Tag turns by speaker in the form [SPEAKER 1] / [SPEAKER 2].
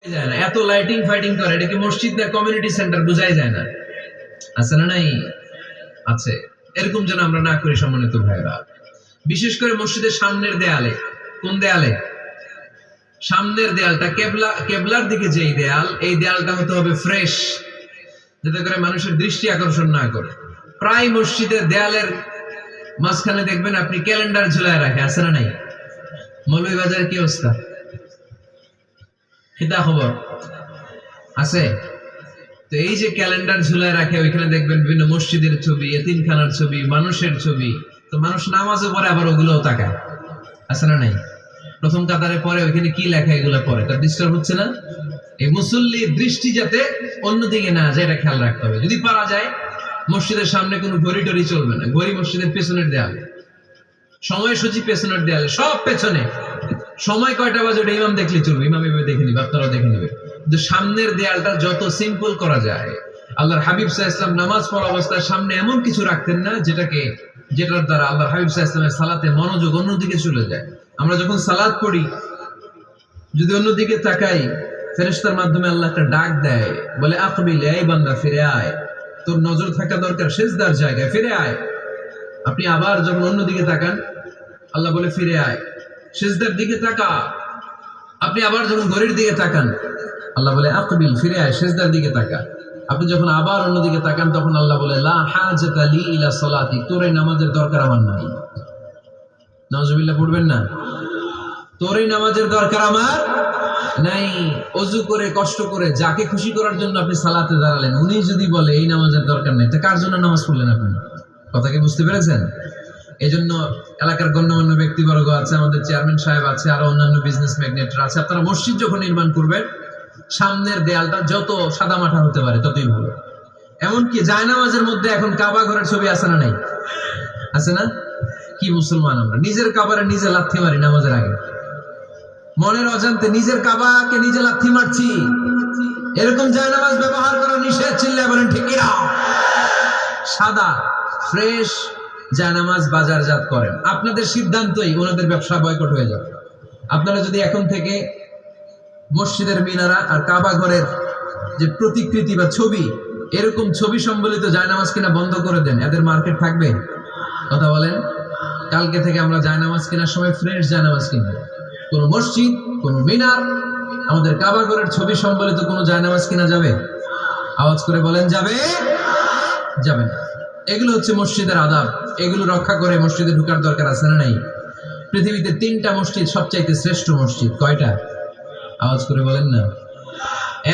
[SPEAKER 1] যায় না, এত লাইটিং ফাইটিং করে, এটা কি মসজিদ না কমিউনিটি সেন্টার বোঝাই যায় না। আছে না নাই? আছে। এরকম যেন আমরা না করি সম্মানিত ভাইরা। বিশেষ করে মসজিদের সামনের দেয়ালে, কোন দেয়ালে? সামনের দেয়ালটা কেবলার দিকে যেই দেয়াল, এই দেয়ালটা হতে হবে ফ্রেশ, যাতে করে মানুষের দৃষ্টি আকর্ষণ না করে। প্রায় মসজিদের দেয়ালের মাঝখানে দেখবেন আপনি ক্যালেন্ডার ঝুলায় রাখে, আছে না নাই? মৌলভীবাজার কি অবস্থা? কিতা খবর আছে? তো এই যে ক্যালেন্ডার ঝুলায় রাখে, ওইখানে দেখবেন বিভিন্ন মসজিদের ছবি, এতিমখানার ছবি, মানুষের ছবি। তো মানুষ নামাজে পড়ে আবার ওগুলোও তাকায়, আছে না নাই? প্রথম কাতারে পরে ওইখানে কি লেখা এগুলো পরে, তার ডিস্টার্ব হচ্ছে না? এই মুসল্লির দৃষ্টি যাতে অন্যদিকে না যায়, এটা খেয়াল রাখতে হবে। যদি পারা যায় মসজিদের সামনে কোনো ঘড়ি টড়ি চলবে না, ঘড়ি মসজিদের পেছনের দেয়ালে, সময়সূচি পেছনের দেয়ালে, সব পেছনে। সময় কয়টা বাজে ওটা ইমাম দেখলে চলবে, ইমাম এভাবে দেখে নিবে, আপনারাও দেখে নিবে। কিন্তু সামনের দেয়ালটা যত সিম্পল করা যায়। আল্লাহর হাবিব সাল্লাল্লাহু আলাইহি ওয়াসাল্লাম নামাজ পড়া অবস্থায় সামনে এমন কিছু রাখতেন না যেটার দ্বারা আল্লাহর হাবিব সাল্লাল্লাহু আলাইহি ওয়াসাল্লামের সালাতে মনোযোগ অন্যদিকে চলে যায়। আমরা যখন সালাত পড়ি, যদি অন্যদিকে তাকাই, ফেরেশতার মাধ্যমে আল্লাহ একটা ডাক দেয়, বলে আকবিল, এই বান্দা ফিরে আয়, তোর নজর থাকা দরকার সিজদার জায়গায়, ফিরে আয়। আপনি আবার যখন অন্যদিকে তাকান, আল্লাহ বলে ফিরে আয়, সিজদার দিকে তাকা। আপনি আবার যখন ঘড়ির দিকে তাকান, আল্লাহ বলে আকবিল, ফিরে আয়, সিজদার দিকে তাকা। আপনি যখন আবার অন্যদিকে তাকান, তখন আল্লাহ বলে লা হাজাতা লি ইলা সালাতি, তোর এই নামাজের দরকার আমার নাই। নাউজুবিল্লাহ পড়বেন না? তোর এই নামাজের দরকার আমার নাই। ওযু করে কষ্ট করে যাকে খুশি করার জন্য আপনি সালাতে দাঁড়ালেন, উনি যদি বলে এই নামাজের দরকার নেই, তা কার জন্য নামাজ পড়লেন আপনি? কথা কি বুঝতে পেরেছেন? এই জন্য এলাকার গণ্যমান্য ব্যক্তিবর্গ আছে, আমাদের চেয়ারম্যান সাহেব আছে, আরো অন্যান্য বিজনেস ম্যাগনেটরা আছে, আপনারা মসজিদ যখন নির্মাণ করবেন, সামনের দেয়ালটা যত সাদামাটা হতে পারে ততই ভালো। এমনকি জায়নামাজের মধ্যে এখন কাবা ঘরের ছবি আছে না নাই? আছে না? কি মুসলমান আমরা, নিজের কাবারে নিজে লাথি মারি নামাজের আগে, মনের অজান্তে নিজের কাবাকে নিজে লাথি মারছি। এরকম জায়নামাজ ব্যবহার করা নিষেধ, চিল্লায় বলেন ঠিক কিনা? সাদা ফ্রেশ জায়নামাজ বাজারজাত করেন, আপনাদের সিদ্ধান্তই ওনাদের ব্যবসা বয়কট হয়ে যাবে। আপনারা যদি এখন থেকে মসজিদের মিনারা আর কাবা ঘরের যে প্রতিকৃতি বা ছবি, এরকম ছবি সম্বলিত জায়নামাজ কিনা বন্ধ করে দেন, এদের মার্কেট থাকবে? কথা বলেন। কালকে থেকে আমরা জায়নামাজ কেনার সময় ফ্রেশ জায়নামাজ কিনবো। কোন মসজিদ, কোন মিনার, আমাদের কাবা ঘরের ছবি সম্বলিত কোনো জায়নামাজ কিনা যাবে? আওয়াজ করে বলেন, যাবে? যাবে না। এগুলো হচ্ছে মসজিদের আদাব, এগুলো রক্ষা করে মসজিদে ঢোকার দরকার আছে না নাই? পৃথিবীতে 3টা মসজিদ সবচাইতে শ্রেষ্ঠ মসজিদ, কয়টা? আওয়াজ করে বলেন না।